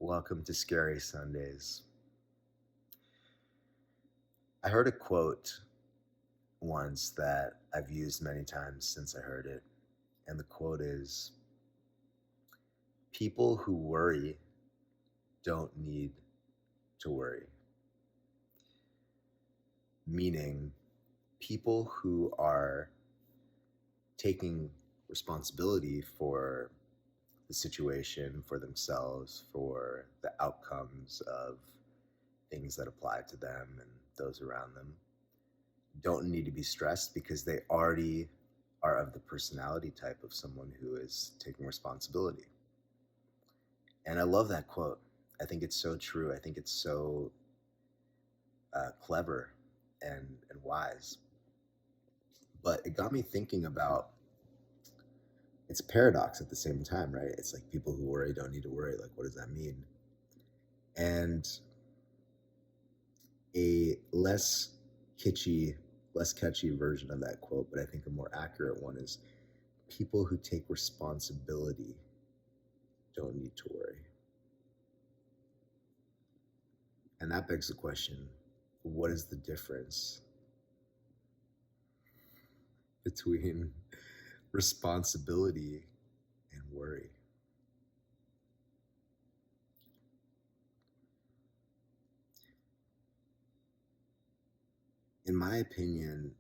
Welcome to Scary Sundays. I heard a quote once that I've used many times since I heard it, and the quote is people who worry don't need to worry. Meaning, people who are taking responsibility for the situation, for themselves, for the outcomes of things that apply to them and those around them don't need to be stressed because they already are of the personality type of someone who is taking responsibility. And I love that quote. I think it's so true. I think it's so clever and wise. But it got me thinking about it's a paradox at the same time, right? It's like people who worry don't need to worry. Like, what does that mean? And a kitschy, less catchy version of that quote, but I think a more accurate one is people who take responsibility don't need to worry. And that begs the question, what is the difference between responsibility and worry? In my opinion,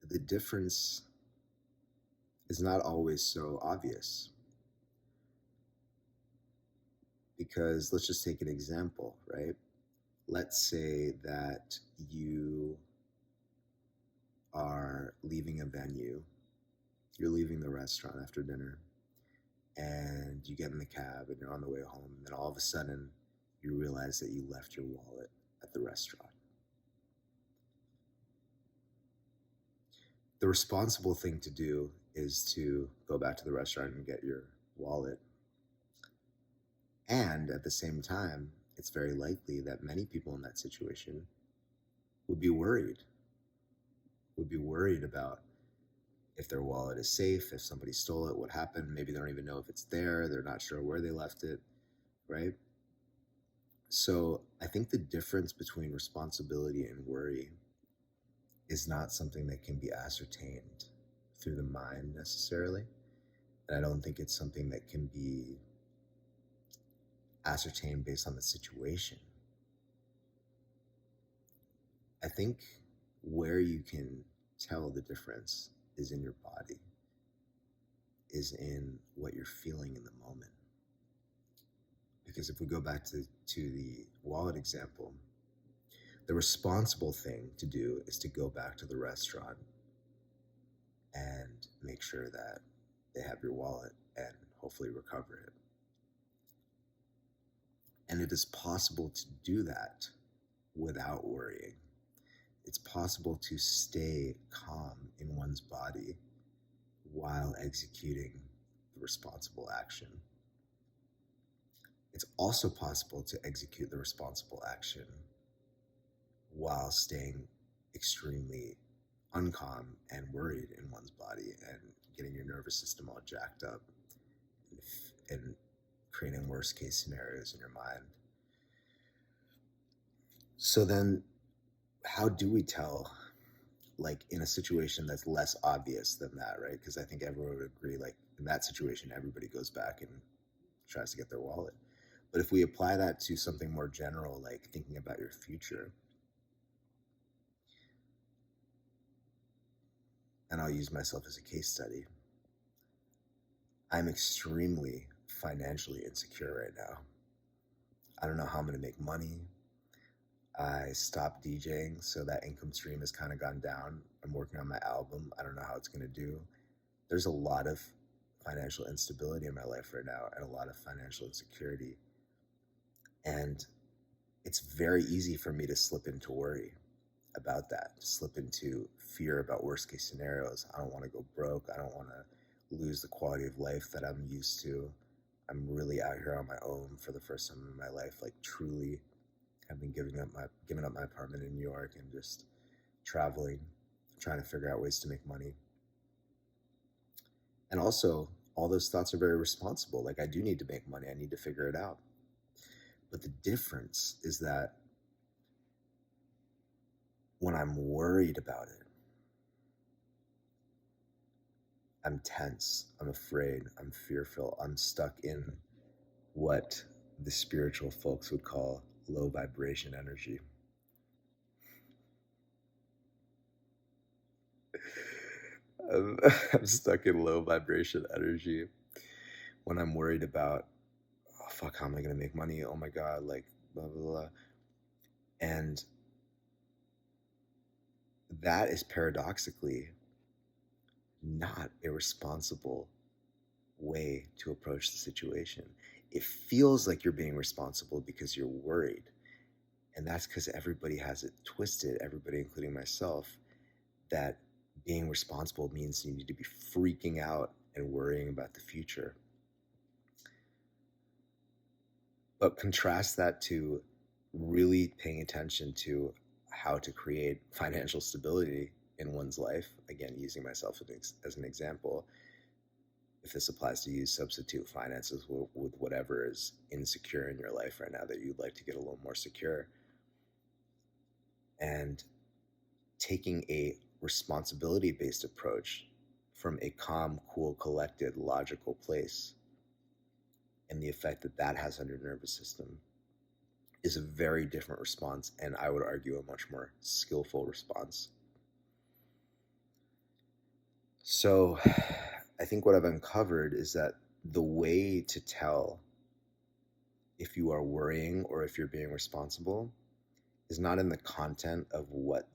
the difference is not always so obvious. Because let's just take an example, right? Let's say that you are leaving a venue, you're leaving the restaurant after dinner, and you get in the cab and you're on the way home, and then all of a sudden you realize that you left your wallet at the restaurant. The responsible thing to do is to go back to the restaurant and get your wallet. And at the same time, it's very likely that many people in that situation would be worried about if their wallet is safe, if somebody stole it, what happened. Maybe they don't even know if it's there. They're not sure where they left it, right? So I think the difference between responsibility and worry is not something that can be ascertained through the mind necessarily. And I don't think it's something that can be ascertained based on the situation. I think where you can tell the difference is in your body, is in what you're feeling in the moment. Because if we go back to the wallet example, the responsible thing to do is to go back to the restaurant and make sure that they have your wallet and hopefully recover it. And it is possible to do that without worrying. It's possible to stay calm in one's body while executing the responsible action. It's also possible to execute the responsible action while staying extremely uncalm and worried in one's body and getting your nervous system all jacked up and creating worst case scenarios in your mind. So then how do we tell, like in a situation that's less obvious than that, right? Because I think everyone would agree, like in that situation, everybody goes back and tries to get their wallet. But if we apply that to something more general, like thinking about your future, and I'll use myself as a case study, I'm extremely financially insecure right now. I don't know how I'm going to make money. I stopped DJing, so that income stream has kind of gone down. I'm working on my album. I don't know how it's going to do. There's a lot of financial instability in my life right now and a lot of financial insecurity. And it's very easy for me to slip into worry about that, slip into fear about worst case scenarios. I don't want to go broke. I don't want to lose the quality of life that I'm used to. I'm really out here on my own for the first time in my life, like truly have been giving up my apartment in New York and just traveling, trying to figure out ways to make money. And also, all those thoughts are very responsible. Like, I do need to make money. I need to figure it out. But the difference is that when I'm worried about it, I'm tense, I'm afraid, I'm fearful, I'm stuck in what the spiritual folks would call low vibration energy. I'm, I'm stuck in low vibration energy when I'm worried about, oh, fuck, how am I going to make money? Oh my God, like, blah, blah, blah. And that is paradoxically not a responsible way to approach the situation. It feels like you're being responsible because you're worried. And that's because everybody has it twisted, everybody, including myself, that being responsible means you need to be freaking out and worrying about the future. But contrast that to really paying attention to how to create financial stability in one's life. Again, using myself as an example, if this applies to you, substitute finances with whatever is insecure in your life right now that you'd like to get a little more secure. And taking a responsibility based approach from a calm, cool, collected, logical place, and the effect that that has on your nervous system is a very different response, and I would argue a much more skillful response. So I think what I've uncovered is that the way to tell if you are worrying or if you're being responsible is not in the content of what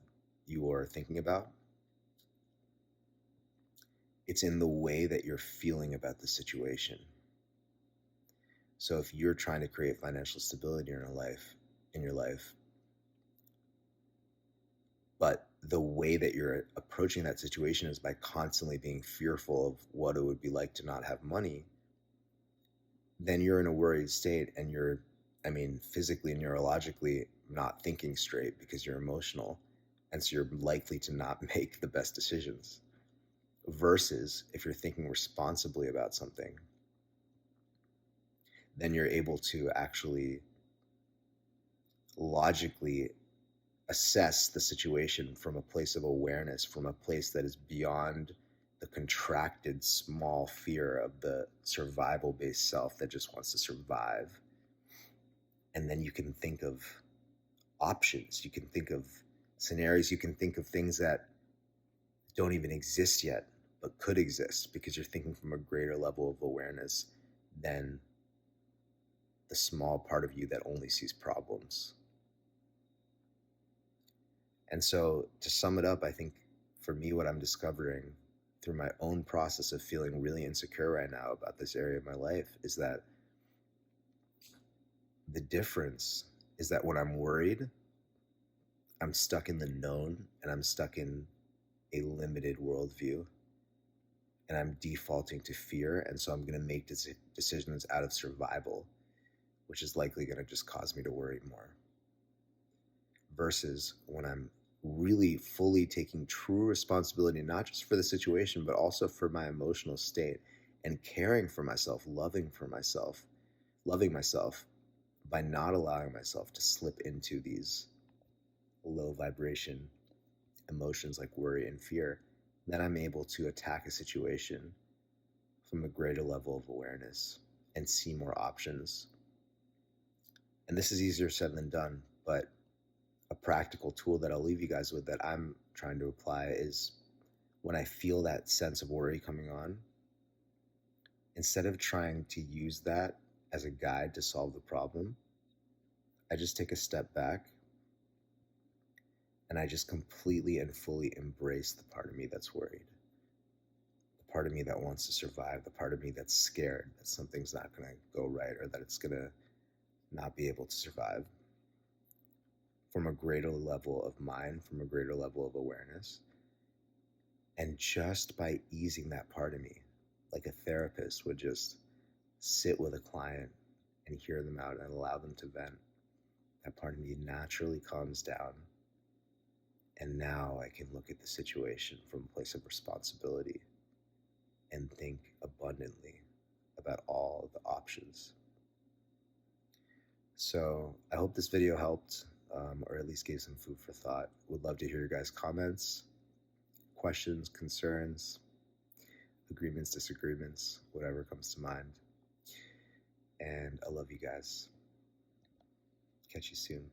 you are thinking about. It's in the way that you're feeling about the situation. So if you're trying to create financial stability in your life, but the way that you're approaching that situation is by constantly being fearful of what it would be like to not have money, then you're in a worried state and you're, I mean, physically and neurologically not thinking straight because you're emotional. And so you're likely to not make the best decisions. Versus if you're thinking responsibly about something, then you're able to actually logically assess the situation from a place of awareness, from a place that is beyond the contracted small fear of the survival based self that just wants to survive. And then you can think of options, you can think of scenarios, you can think of things that don't even exist yet but could exist because you're thinking from a greater level of awareness than the small part of you that only sees problems. And so, to sum it up, I think for me, what I'm discovering through my own process of feeling really insecure right now about this area of my life is that the difference is that when I'm worried, I'm stuck in the known and I'm stuck in a limited worldview and I'm defaulting to fear. And so I'm going to make decisions out of survival, which is likely going to just cause me to worry more. Versus when I'm really fully taking true responsibility, not just for the situation, but also for my emotional state and caring for myself, loving myself by not allowing myself to slip into these low vibration emotions like worry and fear, then I'm able to attack a situation from a greater level of awareness and see more options. And this is easier said than done, but a practical tool that I'll leave you guys with that I'm trying to apply is when I feel that sense of worry coming on, instead of trying to use that as a guide to solve the problem, I just take a step back and I just completely and fully embrace the part of me that's worried, the part of me that wants to survive, the part of me that's scared that something's not going to go right or that it's going to not be able to survive, from a greater level of mind, from a greater level of awareness. And just by easing that part of me, like a therapist would just sit with a client and hear them out and allow them to vent, that part of me naturally calms down. And now I can look at the situation from a place of responsibility and think abundantly about all the options. So I hope this video helped, or at least gave some food for thought. Would love to hear your guys' comments, questions, concerns, agreements, disagreements, whatever comes to mind. And I love you guys. Catch you soon.